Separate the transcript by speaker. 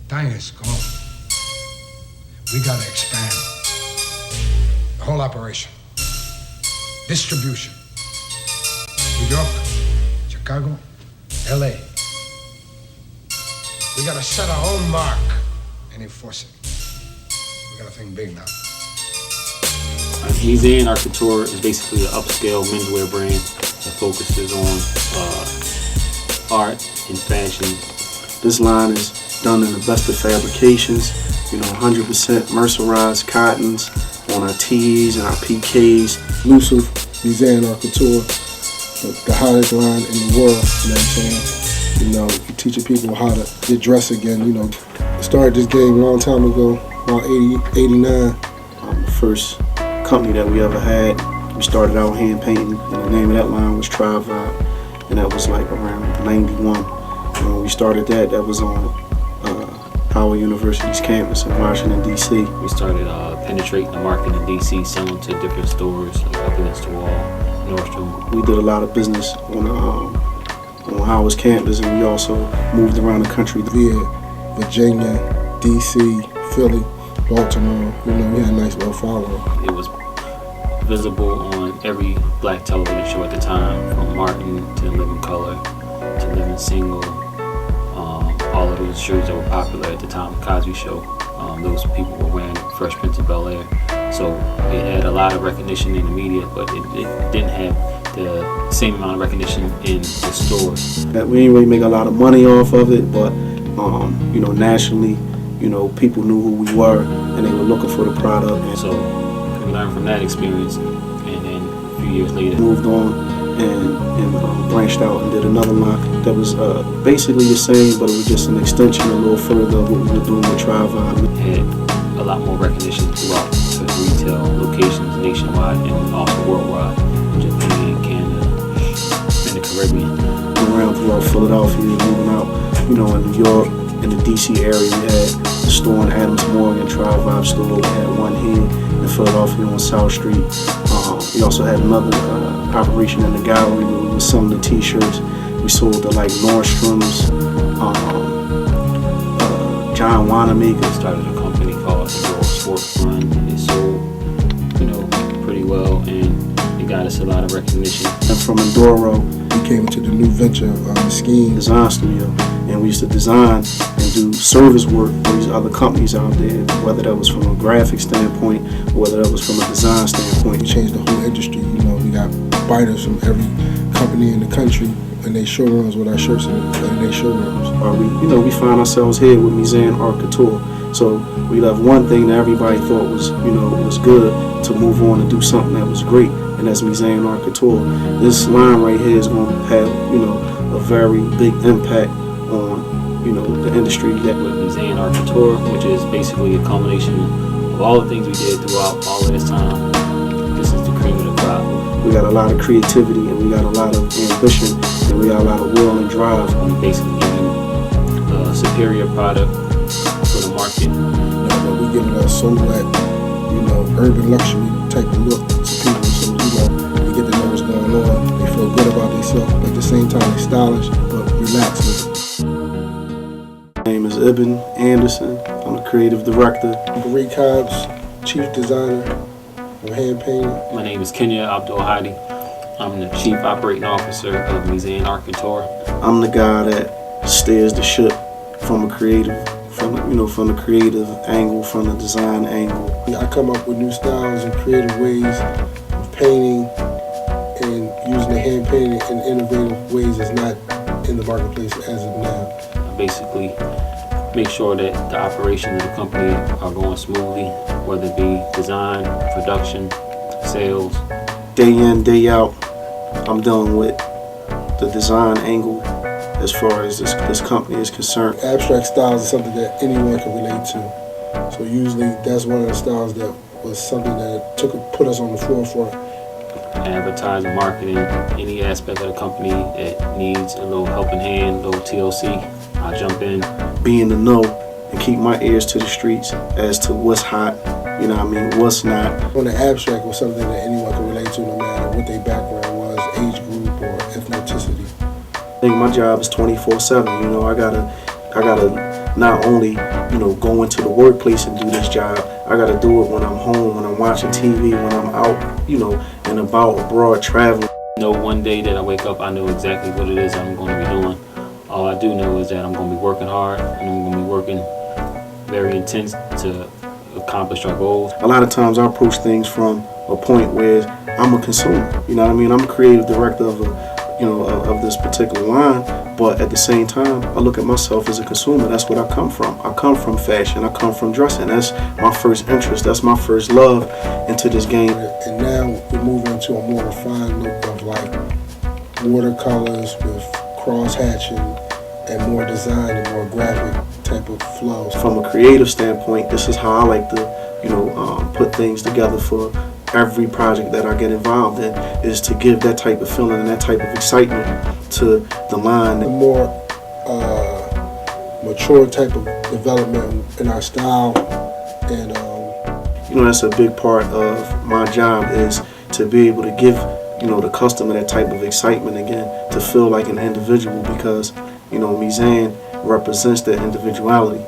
Speaker 1: Time is gone. We gotta expand the whole operation. Distribution. New York, Chicago, LA. We gotta set our own mark and enforce it. We gotta think big now.
Speaker 2: Meezan Art Couture is basically an upscale menswear brand that focuses on art and fashion.
Speaker 3: This line is done in the best of fabrications, 100% mercerized cottons on our tees and our PKs.
Speaker 4: Exclusive Meezan Art Couture, the hottest line in the world, you know what I'm saying? You're teaching people how to get dressed again, I started this game a long time ago, about 89.
Speaker 3: The first company that we ever had, we started out hand painting, and the name of that line was Tri-Vibe, and that was like around 91. And when we started that was on Howard University's campus in Washington, D.C.
Speaker 2: We started penetrating the market in D.C., selling to different stores like Up Against the Wall, Nordstrom.
Speaker 3: We did a lot of business on Howard's campus, and we also moved around the country.
Speaker 4: Via Virginia, D.C., Philly, Baltimore, we had a nice little following.
Speaker 2: It was visible on every black television show at the time, from Martin to Living Color to Living Single. All of those shows that were popular at the time, the Cosby Show, those people were wearing Fresh Prince of Bel-Air. So it had a lot of recognition in the media, but it didn't have the same amount of recognition in the stores.
Speaker 3: We didn't really make a lot of money off of it, but nationally, people knew who we were, and they were looking for the product. And
Speaker 2: so we learned from that experience, and then a few years later,
Speaker 3: moved on and branched out and did another line that was basically the same, but it was just an extension a little further of what we were doing with Tri-Vibe.
Speaker 2: Had a lot more recognition throughout the retail locations nationwide and also worldwide, Japan, Canada, and the Caribbean.
Speaker 3: Around throughout Philadelphia, moving out, in New York, in the DC area, we had the store in Adams Morgan, Tri-Vibe store. We had one here in Philadelphia on South Street. We also had another operation in the gallery where we were selling the t-shirts. We sold to like Nordstrom's, John Wanamaker.
Speaker 2: Started a company called Girl Sports Line. It sold, pretty well, and it got us a lot of recognition.
Speaker 3: And from Endoro,
Speaker 4: we came into the new venture scheme
Speaker 3: design studio, and we used to design and do service work for these other companies out there, whether that was from a graphic standpoint or whether that was from a design standpoint.
Speaker 4: We changed the whole industry. We got buyers from every company in the country in their showrooms with our shirts in their showrooms.
Speaker 3: We find ourselves here with Meezan Art Couture. So we left one thing that everybody thought was, was good to move on and do something that was great, and that's Meezan Art Couture. This line right here is going to have, a very big impact on, the industry.
Speaker 2: That with Meezan Art Couture, which is basically a culmination of all the things we did throughout all of this time. This is the cream of the crop.
Speaker 3: We got a lot of creativity, and we got a lot of ambition, and we got a lot of will and drive.
Speaker 2: We basically give you a superior product for the market.
Speaker 4: We give it a silhouette, urban luxury type of look to people. So, they get to know what's going on. They feel good about themselves, but at the same time, they're stylish, but relaxed with it.
Speaker 3: My name is Ibn Anderson. I'm the creative director.
Speaker 4: Barry Cobbs, chief designer of hand painting.
Speaker 2: My name is Kenya Abdul Hadi. I'm the chief operating officer of Meezan Art Couture.
Speaker 3: I'm the guy that steers the ship from a creative, from the creative angle, from the design angle.
Speaker 4: I come up with new styles and creative ways of painting and using the hand painting in innovative ways that's not in the marketplace as of now.
Speaker 2: I basically make sure that the operations of the company are going smoothly, whether it be design, production, sales.
Speaker 3: Day in, day out, I'm dealing with the design angle as far as this company is concerned.
Speaker 4: Abstract styles is something that anyone can relate to. So usually that's one of the styles that was something that put us on the forefront.
Speaker 2: Advertising, marketing, any aspect of the company that needs a little helping hand, a little TLC, I jump in.
Speaker 3: Be in the know and keep my ears to the streets as to what's hot, what's not.
Speaker 4: On the abstract was something that anyone can relate to, no matter what their background was, age group, or ethnicity.
Speaker 3: I think my job is 24/7. I gotta not only, go into the workplace and do this job, I gotta do it when I'm home, when I'm watching TV, when I'm out, and about abroad traveling.
Speaker 2: One day that I wake up, I know exactly what it is that I'm going to be doing. All I do know is that I'm going to be working hard and I'm going to be working very intense to accomplish our goals.
Speaker 3: A lot of times I approach things from a point where I'm a consumer. You know what I mean? I'm a creative director of of this particular line, but at the same time, I look at myself as a consumer. That's what I come from. I come from fashion. I come from dressing. That's my first interest. That's my first love into this game.
Speaker 4: And now we're moving into a more refined look of like watercolors with cross hatching and more design and more graphic type of flows.
Speaker 3: From a creative standpoint, this is how I like to, put things together for every project that I get involved in, is to give that type of feeling and that type of excitement to the line.
Speaker 4: A more mature type of development in our style, and
Speaker 3: that's a big part of my job, is to be able to give the customer that type of excitement again, to feel like an individual, because Meezan represents that individuality.